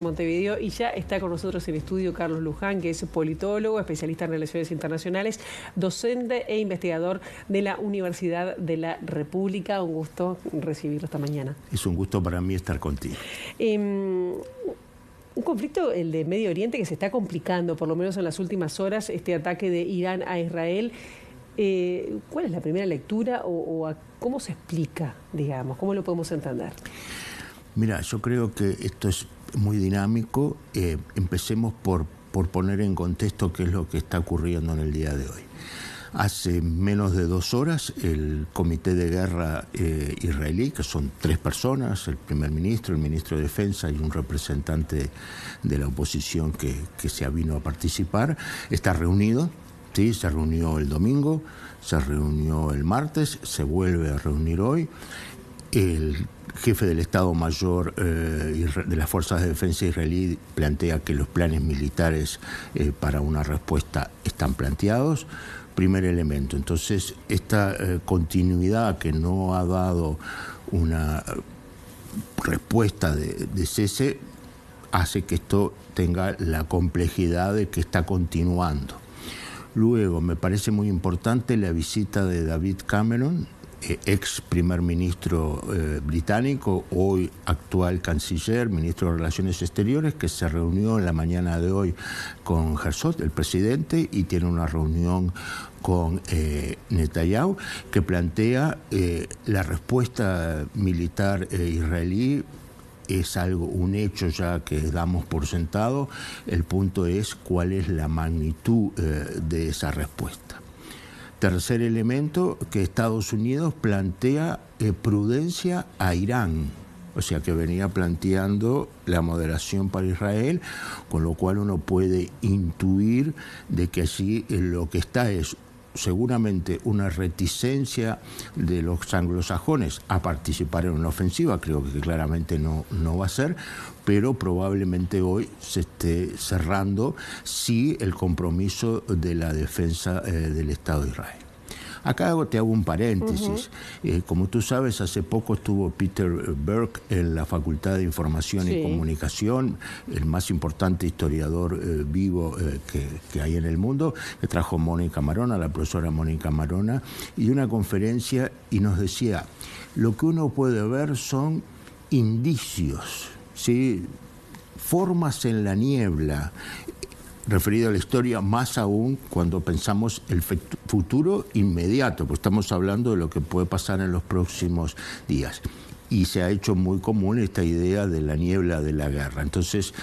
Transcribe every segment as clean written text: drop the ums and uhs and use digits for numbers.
Montevideo, y ya está con nosotros en estudio Carlos Luján, que es politólogo, especialista en relaciones internacionales, docente e investigador de la Universidad de la República. Un gusto recibirlo esta mañana. Es un gusto para mí estar contigo. Un conflicto, el de Medio Oriente, que se está complicando, por lo menos en las últimas horas, este ataque de Irán a Israel. ¿Cuál es la primera lectura o cómo se explica, digamos? ¿Cómo lo podemos entender? Mira, yo creo que esto es muy dinámico. Empecemos por poner en contexto qué es lo que está ocurriendo en el día de hoy. Hace menos de 2 horas, el Comité de Guerra israelí, que son 3 personas, el primer ministro, el ministro de Defensa y un representante de la oposición que se avino a participar, está reunido. Sí, se reunió el domingo, se reunió el martes, se vuelve a reunir hoy. El jefe del Estado Mayor de las Fuerzas de Defensa israelí plantea que los planes militares para una respuesta están planteados. Primer elemento. Entonces, esta continuidad que no ha dado una respuesta de cese hace que esto tenga la complejidad de que está continuando. Luego, me parece muy importante la visita de David Cameron, ex primer ministro británico, hoy actual canciller, ministro de Relaciones Exteriores, que se reunió en la mañana de hoy con Herzog, el presidente, y tiene una reunión con Netanyahu, que plantea la respuesta militar israelí. Es un hecho ya que damos por sentado. El punto es cuál es la magnitud de esa respuesta. Tercer elemento, que Estados Unidos plantea prudencia a Irán, o sea que venía planteando la moderación para Israel, con lo cual uno puede intuir de que allí lo que está es seguramente una reticencia de los anglosajones a participar en una ofensiva. Creo que claramente no va a ser, pero probablemente hoy se esté cerrando sí el compromiso de la defensa del Estado de Israel. Acá te hago un paréntesis. Como tú sabes, hace poco estuvo Peter Burke en la Facultad de Información y Comunicación, el más importante historiador vivo que hay en el mundo, que trajo Mónica Marona, la profesora Mónica Marona, y una conferencia, y nos decía, lo que uno puede ver son indicios, ¿sí? Formas en la niebla, referido a la historia, más aún cuando pensamos el futuro inmediato, pues estamos hablando de lo que puede pasar en los próximos días. Y se ha hecho muy común esta idea de la niebla de la guerra. Entonces,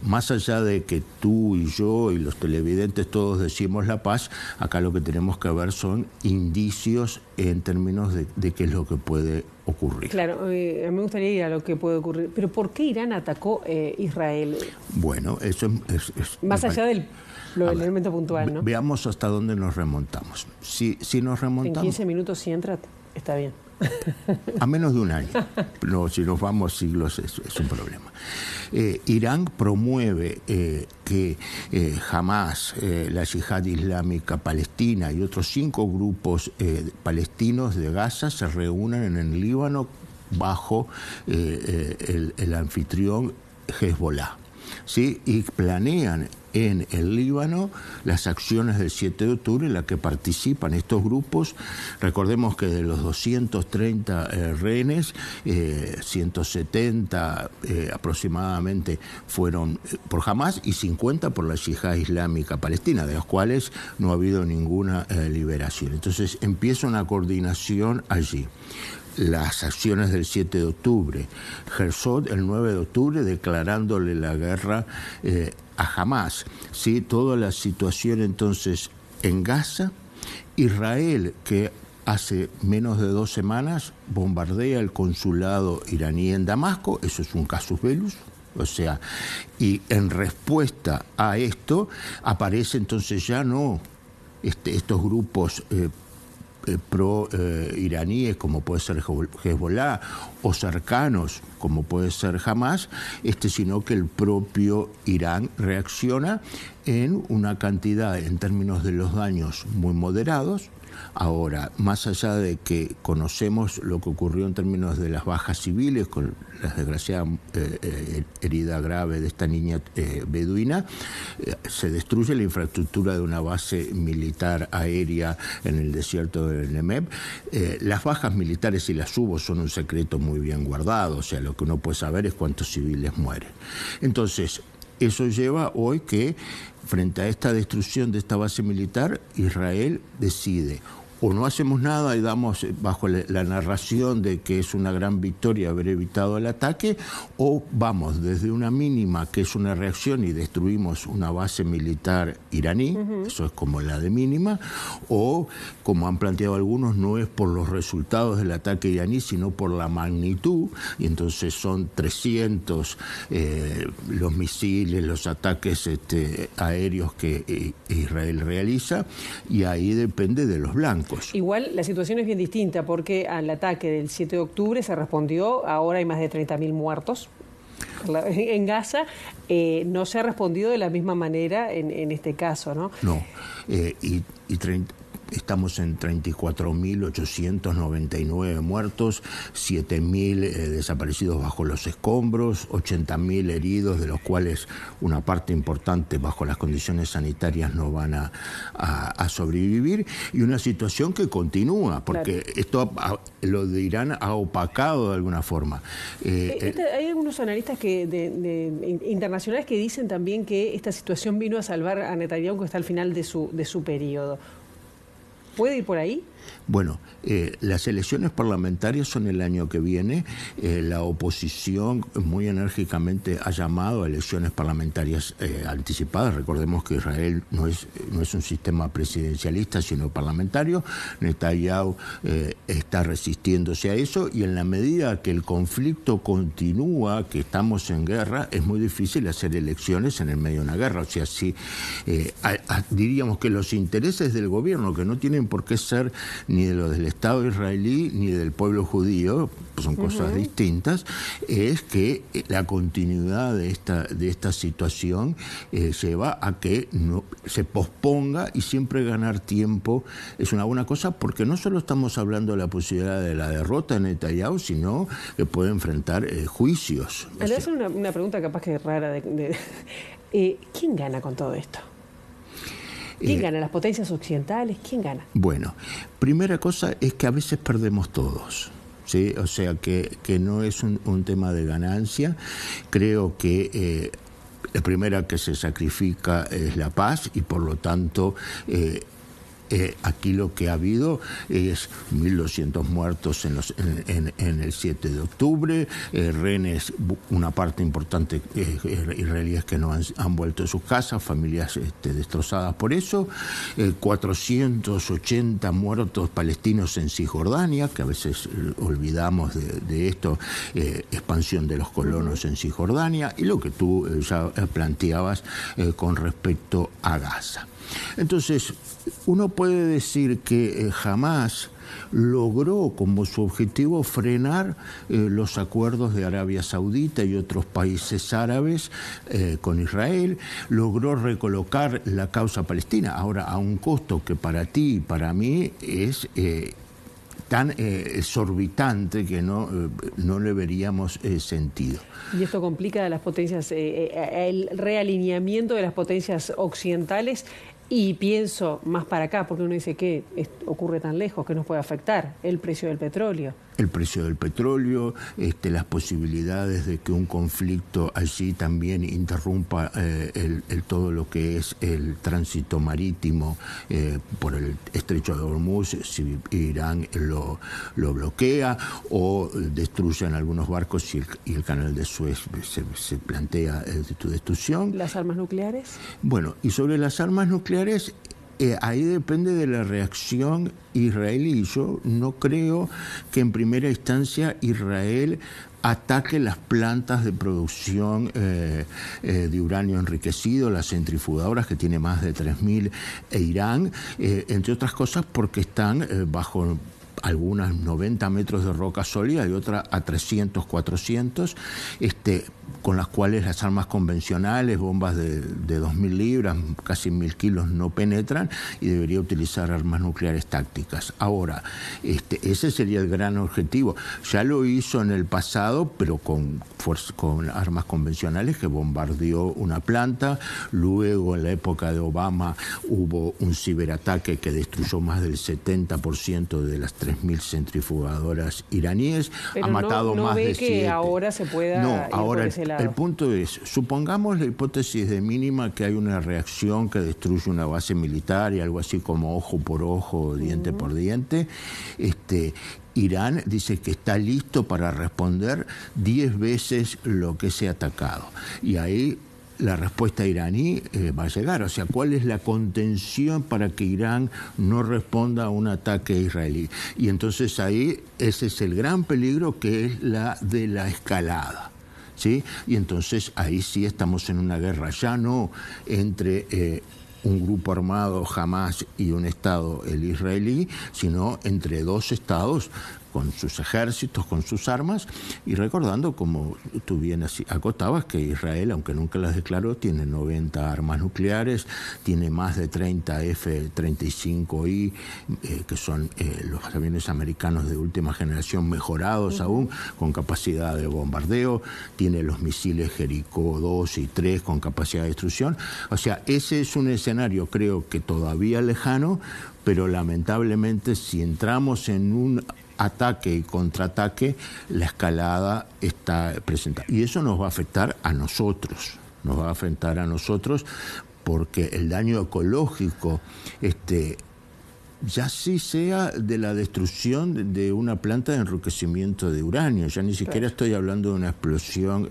más allá de que tú y yo y los televidentes todos decimos la paz, acá lo que tenemos que ver son indicios en términos de qué es lo que puede ocurrir. Claro, me gustaría ir a lo que puede ocurrir. Pero ¿por qué Irán atacó Israel? Bueno, eso es más allá del elemento puntual, ¿no? Veamos hasta dónde nos remontamos. Si nos remontamos... En 15 minutos, si entra, está bien. A menos de un año. No, si nos vamos siglos es un problema. Irán promueve que Hamas, la Yihad Islámica Palestina y otros 5 grupos palestinos de Gaza se reúnan en el Líbano bajo el anfitrión Hezbollah. ¿Sí? Y planean en el Líbano las acciones del 7 de octubre en las que participan estos grupos. Recordemos que de los 230 rehenes, 170 aproximadamente fueron por Hamas y 50 por la Yihad Islámica Palestina, de los cuales no ha habido ninguna liberación. Entonces empieza una coordinación allí. Las acciones del 7 de octubre, Herzog el 9 de octubre declarándole la guerra a Hamas, ¿sí? Toda la situación entonces en Gaza, Israel que hace menos de 2 semanas bombardea el consulado iraní en Damasco, eso es un casus bellus. O sea, y en respuesta a esto aparece entonces ya no estos grupos pro-iraníes como puede ser Hezbollah o cercanos como puede ser Hamas, sino que el propio Irán reacciona en una cantidad, en términos de los daños, muy moderados. Ahora, más allá de que conocemos lo que ocurrió en términos de las bajas civiles, con la desgraciada herida grave de esta niña beduina, se destruye la infraestructura de una base militar aérea en el desierto del Negev. Las bajas militares, si las hubo, son un secreto muy bien guardado, o sea, lo que uno puede saber es cuántos civiles mueren. Entonces, eso lleva hoy que, frente a esta destrucción de esta base militar, Israel decide: o no hacemos nada y damos bajo la narración de que es una gran victoria haber evitado el ataque, o vamos desde una mínima, que es una reacción, y destruimos una base militar iraní, eso es como la de mínima, o, como han planteado algunos, no es por los resultados del ataque iraní, sino por la magnitud, y entonces son 300 los misiles, los ataques aéreos que Israel realiza, y ahí depende de los blancos. Igual la situación es bien distinta, porque al ataque del 7 de octubre se respondió, ahora hay más de 30.000 muertos en Gaza. No se ha respondido de la misma manera en este caso, ¿no? No, estamos en 34.899 muertos, 7.000 desaparecidos bajo los escombros, 80.000 heridos, de los cuales una parte importante bajo las condiciones sanitarias no van a sobrevivir, y una situación que continúa, porque claro, esto, lo de Irán ha opacado de alguna forma. Hay algunos analistas internacionales que dicen también que esta situación vino a salvar a Netanyahu, que está al final de su periodo. ¿Puede ir por ahí? Bueno, las elecciones parlamentarias son el año que viene. La oposición muy enérgicamente ha llamado a elecciones parlamentarias anticipadas. Recordemos que Israel no es un sistema presidencialista, sino parlamentario. Netanyahu está resistiéndose a eso, y en la medida que el conflicto continúa, que estamos en guerra, es muy difícil hacer elecciones en el medio de una guerra. O sea, si diríamos que los intereses del gobierno, que no tienen por qué ser ni de los del Estado israelí ni del pueblo judío, pues son cosas distintas, es que la continuidad de esta situación lleva a que no se posponga, y siempre ganar tiempo es una buena cosa, porque no solo estamos hablando de la posibilidad de la derrota de Netanyahu, sino que puede enfrentar juicios. Le voy a hacer una pregunta capaz que es rara. ¿Quién gana con todo esto? ¿Quién gana? ¿Las potencias occidentales? ¿Quién gana? Bueno, primera cosa es que a veces perdemos todos, ¿sí? O sea, que no es un tema de ganancia. Creo que la primera que se sacrifica es la paz, y por lo tanto aquí lo que ha habido es 1.200 muertos en el 7 de octubre, rehenes, una parte importante israelíes que no han vuelto a sus casas, familias destrozadas por eso, 480 muertos palestinos en Cisjordania, que a veces olvidamos de esto, expansión de los colonos en Cisjordania, y lo que tú ya planteabas con respecto a Gaza. Entonces, uno puede decir que Hamás logró como su objetivo frenar los acuerdos de Arabia Saudita y otros países árabes con Israel, logró recolocar la causa palestina, ahora a un costo que para ti y para mí es tan exorbitante que no le veríamos sentido. Y esto complica a las potencias, el realineamiento de las potencias occidentales. Y pienso más para acá, porque uno dice que ocurre tan lejos, que nos puede afectar el precio del petróleo. El precio del petróleo, las posibilidades de que un conflicto allí también interrumpa todo lo que es el tránsito marítimo por el estrecho de Hormuz, si Irán lo bloquea o destruyen algunos barcos y el canal de Suez se plantea su destrucción. ¿Las armas nucleares? Bueno, y sobre las armas nucleares, ahí depende de la reacción israelí. Yo no creo que en primera instancia Israel ataque las plantas de producción de uranio enriquecido, las centrifugadoras, que tiene más de 3.000, Irán, entre otras cosas porque están bajo algunas 90 metros de roca sólida y otra a 300, 400, con las cuales las armas convencionales, bombas de 2.000 libras, casi 1.000 kilos, no penetran, y debería utilizar armas nucleares tácticas. Ahora, ese sería el gran objetivo. Ya lo hizo en el pasado, pero con armas convencionales, que bombardeó una planta. Luego, en la época de Obama, hubo un ciberataque que destruyó más del 70% de las 3.000 centrifugadoras iraníes. Pero ha matado no más ve de que 7. ahora se pueda No, ir ahora por ese lado. el punto es, supongamos la hipótesis de mínima que hay una reacción que destruye una base militar y algo así como ojo por ojo, diente por diente. Irán dice que está listo para responder 10 veces lo que se ha atacado. Y ahí la respuesta iraní va a llegar. O sea, ¿cuál es la contención para que Irán no responda a un ataque israelí? Y entonces ahí ese es el gran peligro, que es la de la escalada, ¿sí? Y entonces ahí sí estamos en una guerra, ya no entre un grupo armado, Hamas, y un Estado, el israelí, sino entre dos estados con sus ejércitos, con sus armas, y recordando, como tú bien acotabas, que Israel, aunque nunca las declaró, tiene 90 armas nucleares, tiene más de 30 F-35I, que son los aviones americanos de última generación mejorados aún, con capacidad de bombardeo, tiene los misiles Jericó 2 y 3 con capacidad de destrucción. O sea, ese es un escenario, creo que todavía lejano, pero lamentablemente si entramos en un ataque y contraataque, la escalada está presente. Y eso nos va a afectar a nosotros, porque el daño ecológico, ya sí sea de la destrucción de una planta de enriquecimiento de uranio, ya ni siquiera estoy hablando de una explosión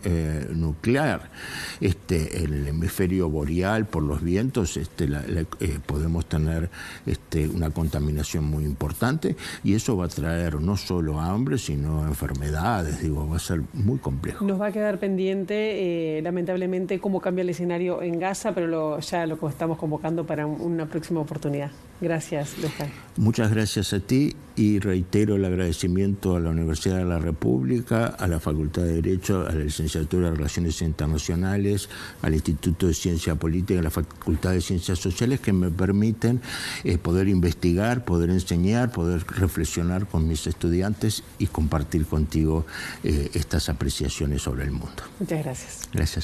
nuclear. En el hemisferio boreal, por los vientos, podemos tener una contaminación muy importante, y eso va a traer no solo hambre, sino enfermedades. Va a ser muy complejo. Nos va a quedar pendiente, lamentablemente, cómo cambia el escenario en Gaza, pero ya lo estamos convocando para una próxima oportunidad. Gracias, Luján. Muchas gracias a ti, y reitero el agradecimiento a la Universidad de la República, a la Facultad de Derecho, a la Licenciatura de Relaciones Internacionales, al Instituto de Ciencia Política, a la Facultad de Ciencias Sociales, que me permiten poder investigar, poder enseñar, poder reflexionar con mis estudiantes y compartir contigo estas apreciaciones sobre el mundo. Muchas gracias. Gracias.